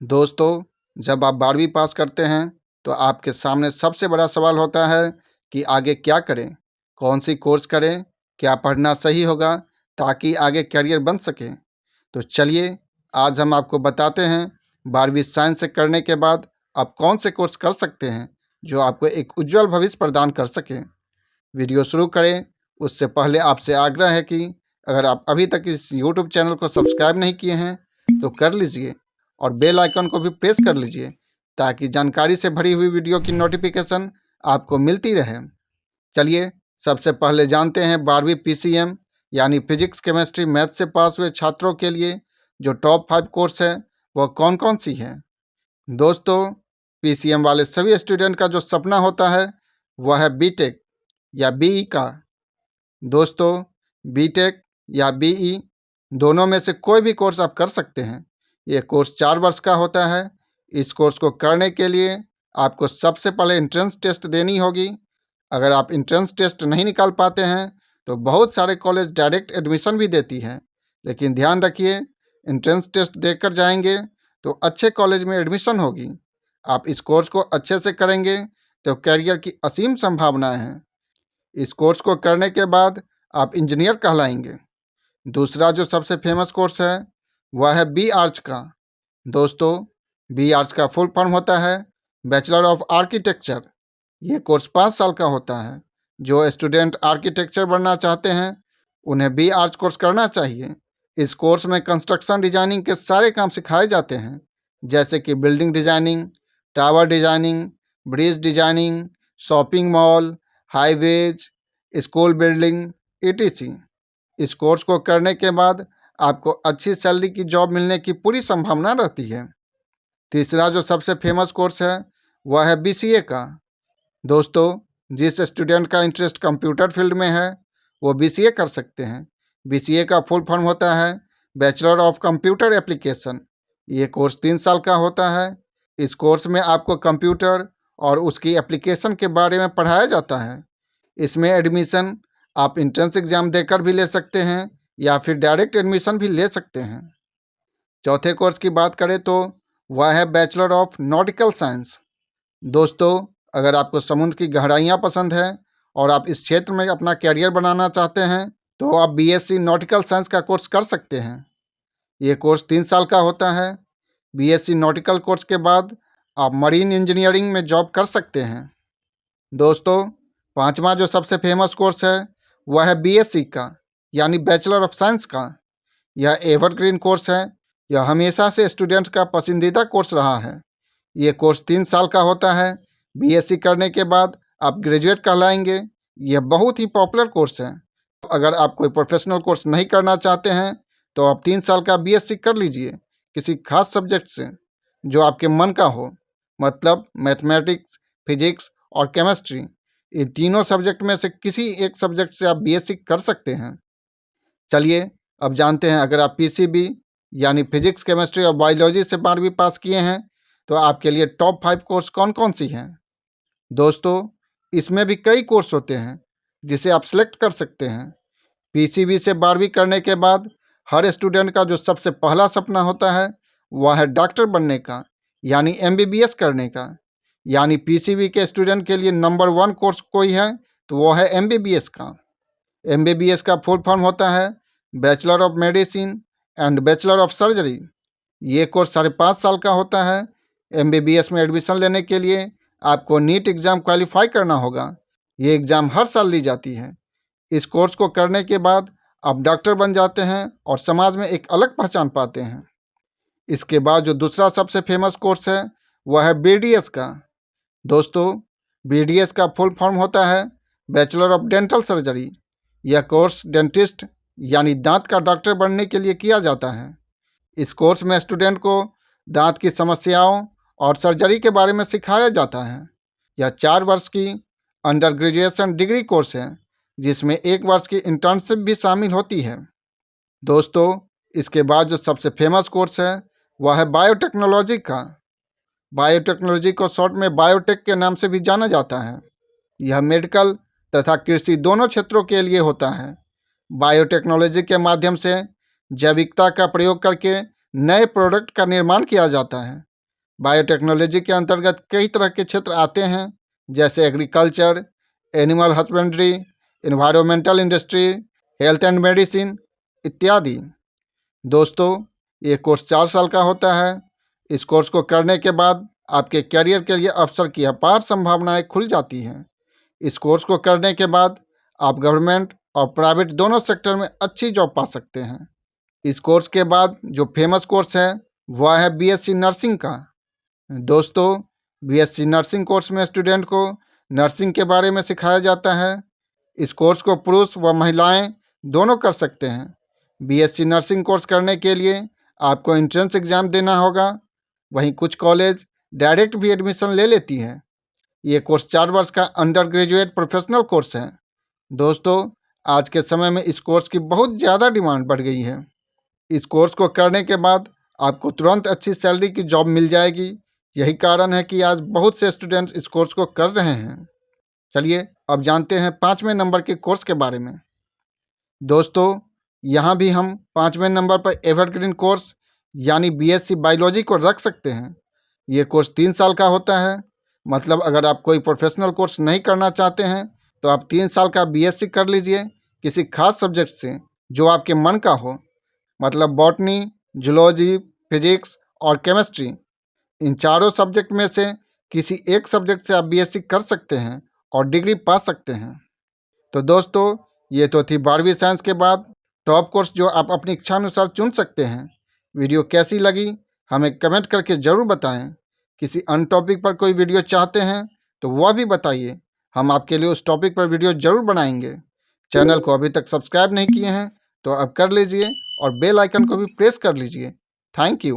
दोस्तों, जब आप 12वीं पास करते हैं तो आपके सामने सबसे बड़ा सवाल होता है कि आगे क्या करें, कौन सी कोर्स करें, क्या पढ़ना सही होगा ताकि आगे करियर बन सके। तो चलिए आज हम आपको बताते हैं 12वीं साइंस से करने के बाद आप कौन से कोर्स कर सकते हैं जो आपको एक उज्जवल भविष्य प्रदान कर सके। वीडियो शुरू करें उससे पहले आपसे आग्रह है कि अगर आप अभी तक इस यूट्यूब चैनल को सब्सक्राइब नहीं किए हैं तो कर लीजिए और बेल आइकन को भी प्रेस कर लीजिए ताकि जानकारी से भरी हुई वीडियो की नोटिफिकेशन आपको मिलती रहे। चलिए सबसे पहले जानते हैं 12वीं पीसीएम यानी फिजिक्स केमिस्ट्री मैथ से पास हुए छात्रों के लिए जो टॉप 5 कोर्स है वह कौन कौन सी है। दोस्तों, पीसीएम वाले सभी स्टूडेंट का जो सपना होता है वह है बीटेक या बीई का। दोस्तों, बीटेक या बीई दोनों में से कोई भी कोर्स आप कर सकते हैं। ये कोर्स 4 वर्ष का होता है। इस कोर्स को करने के लिए आपको सबसे पहले एंट्रेंस टेस्ट देनी होगी। अगर आप एंट्रेंस टेस्ट नहीं निकाल पाते हैं तो बहुत सारे कॉलेज डायरेक्ट एडमिशन भी देती है, लेकिन ध्यान रखिए एंट्रेंस टेस्ट देकर जाएंगे तो अच्छे कॉलेज में एडमिशन होगी। आप इस कोर्स को अच्छे से करेंगे तो करियर की असीम संभावनाएं हैं। इस कोर्स को करने के बाद आप इंजीनियर कहलाएंगे। दूसरा जो सबसे फेमस कोर्स है वह है बी आर्च का। दोस्तों, बी आर्च का फुल फॉर्म होता है बैचलर ऑफ आर्किटेक्चर। ये कोर्स 5 साल का होता है। जो स्टूडेंट आर्किटेक्चर बनना चाहते हैं उन्हें बी आर्च कोर्स करना चाहिए। इस कोर्स में कंस्ट्रक्शन डिजाइनिंग के सारे काम सिखाए जाते हैं, जैसे कि building designing, tower designing, bridge designing, shopping mall, highways, school building etc। इस कोर्स को करने के बाद आपको अच्छी सैलरी की जॉब मिलने की पूरी संभावना रहती है। तीसरा जो सबसे फेमस कोर्स है वह है बीसीए का। दोस्तों, जिस स्टूडेंट का इंटरेस्ट कंप्यूटर फील्ड में है वो बीसीए कर सकते हैं। बीसीए का फुल फॉर्म होता है बैचलर ऑफ कंप्यूटर एप्लीकेशन। ये कोर्स 3 साल का होता है। इस कोर्स में आपको कंप्यूटर और उसकी एप्लीकेशन के बारे में पढ़ाया जाता है। इसमें एडमिशन आप एंट्रेंस एग्जाम देकर भी ले सकते हैं या फिर डायरेक्ट एडमिशन भी ले सकते हैं। चौथे कोर्स की बात करें तो वह है बैचलर ऑफ नॉटिकल साइंस। दोस्तों, अगर आपको समुद्र की गहराइयाँ पसंद है और आप इस क्षेत्र में अपना कैरियर बनाना चाहते हैं तो आप बीएससी नॉटिकल साइंस का कोर्स कर सकते हैं। ये कोर्स 3 साल का होता है। बीएससी नॉटिकल कोर्स के बाद आप मरीन इंजीनियरिंग में जॉब कर सकते हैं। दोस्तों, पांचवा जो सबसे फेमस कोर्स है वह है बीएससी का यानी बैचलर ऑफ साइंस का। यह एवरग्रीन कोर्स है। यह हमेशा से स्टूडेंट्स का पसंदीदा कोर्स रहा है। ये कोर्स 3 साल का होता है। बीएससी करने के बाद आप ग्रेजुएट कहलाएंगे। यह बहुत ही पॉपुलर कोर्स है। अगर आप कोई प्रोफेशनल कोर्स नहीं करना चाहते हैं तो आप 3 साल का बीएससी कर लीजिए किसी खास सब्जेक्ट से जो आपके मन का हो, मतलब मैथमेटिक्स, फिजिक्स और केमिस्ट्री। इन तीनों सब्जेक्ट में से किसी एक सब्जेक्ट से आप बीएससी कर सकते हैं। चलिए अब जानते हैं अगर आप पीसीबी यानी फिजिक्स, केमिस्ट्री और बायोलॉजी से 12वीं पास किए हैं तो आपके लिए टॉप 5 कोर्स कौन कौन सी हैं। दोस्तों, इसमें भी कई कोर्स होते हैं जिसे आप सिलेक्ट कर सकते हैं। पीसीबी से 12वीं करने के बाद हर स्टूडेंट का जो सबसे पहला सपना होता है वह है डॉक्टर बनने का यानी एमबीबीएस करने का। यानी पीसीबी के स्टूडेंट के लिए नंबर 1 कोर्स कोई है तो वो है एमबीबीएस का। एमबीबीएस का फुल फॉर्म होता है bachelor of medicine and bachelor of surgery. ये कोर्स 5.5 साल का होता है। एमबीबीएस में एडमिशन लेने के लिए आपको नीट एग्ज़ाम क्वालिफाई करना होगा। ये एग्ज़ाम हर साल ली जाती है। इस कोर्स को करने के बाद आप डॉक्टर बन जाते हैं और समाज में एक अलग पहचान पाते हैं। इसके बाद जो दूसरा सबसे फेमस कोर्स है वह है बीडीएस का। दोस्तों, बीडीएस का फुल फॉर्म होता है बैचलर ऑफ डेंटल सर्जरी। यह कोर्स डेंटिस्ट यानी दांत का डॉक्टर बनने के लिए किया जाता है। इस कोर्स में स्टूडेंट को दांत की समस्याओं और सर्जरी के बारे में सिखाया जाता है। यह 4 वर्ष की अंडर ग्रेजुएशन डिग्री कोर्स है जिसमें 1 वर्ष की इंटर्नशिप भी शामिल होती है। दोस्तों, इसके बाद जो सबसे फेमस कोर्स है वह है बायोटेक्नोलॉजी का। बायोटेक्नोलॉजी को शॉर्ट में बायोटेक के नाम से भी जाना जाता है। यह मेडिकल तथा कृषि दोनों क्षेत्रों के लिए होता है। बायोटेक्नोलॉजी के माध्यम से जैविकता का प्रयोग करके नए प्रोडक्ट का निर्माण किया जाता है बायोटेक्नोलॉजी के अंतर्गत कई तरह के क्षेत्र आते हैं, जैसे agriculture, animal husbandry, environmental industry, health and medicine इत्यादि। दोस्तों, ये कोर्स 4 साल का होता है। इस कोर्स को करने के बाद आपके करियर के लिए अवसर की अपार संभावनाएं खुल जाती हैं। इस कोर्स को करने के बाद आप गवर्नमेंट और प्राइवेट दोनों सेक्टर में अच्छी जॉब पा सकते हैं। इस कोर्स के बाद जो फेमस कोर्स है वह है बीएससी नर्सिंग का। दोस्तों, बीएससी नर्सिंग कोर्स में स्टूडेंट को नर्सिंग के बारे में सिखाया जाता है। इस कोर्स को पुरुष व महिलाएं दोनों कर सकते हैं। बीएससी नर्सिंग कोर्स करने के लिए आपको एंट्रेंस एग्ज़ाम देना होगा। वहीं कुछ कॉलेज डायरेक्ट भी एडमिशन ले लेती हैं। ये कोर्स 4 वर्ष का अंडर ग्रेजुएट प्रोफेशनल कोर्स है। दोस्तों, आज के समय में इस कोर्स की बहुत ज़्यादा डिमांड बढ़ गई है। इस कोर्स को करने के बाद आपको तुरंत अच्छी सैलरी की जॉब मिल जाएगी। यही कारण है कि आज बहुत से स्टूडेंट्स इस कोर्स को कर रहे हैं। चलिए अब जानते हैं 5वें नंबर के कोर्स के बारे में। दोस्तों, यहाँ भी हम 5वें नंबर पर एवरग्रीन कोर्स यानी बीएससी बायोलॉजी को रख सकते हैं। ये कोर्स 3 साल का होता है। मतलब अगर आप कोई प्रोफेशनल कोर्स नहीं करना चाहते हैं तो आप 3 साल का बीएससी कर लीजिए किसी खास सब्जेक्ट से जो आपके मन का हो। मतलब बॉटनी, जूलॉजी, फिजिक्स और केमिस्ट्री, इन चारों सब्जेक्ट में से किसी एक सब्जेक्ट से आप बीएससी कर सकते हैं और डिग्री पा सकते हैं। तो दोस्तों, ये तो थी 12वीं साइंस के बाद टॉप कोर्स जो आप अपनी इच्छा अनुसार चुन सकते हैं। वीडियो कैसी लगी हमें कमेंट करके ज़रूर बताएं। किसी अन्य टॉपिक पर कोई वीडियो चाहते हैं तो वह भी बताइए, हम आपके लिए उस टॉपिक पर वीडियो ज़रूर बनाएंगे। चैनल को अभी तक सब्सक्राइब नहीं किए हैं तो अब कर लीजिए और बेल आइकन को भी प्रेस कर लीजिए। Thank you.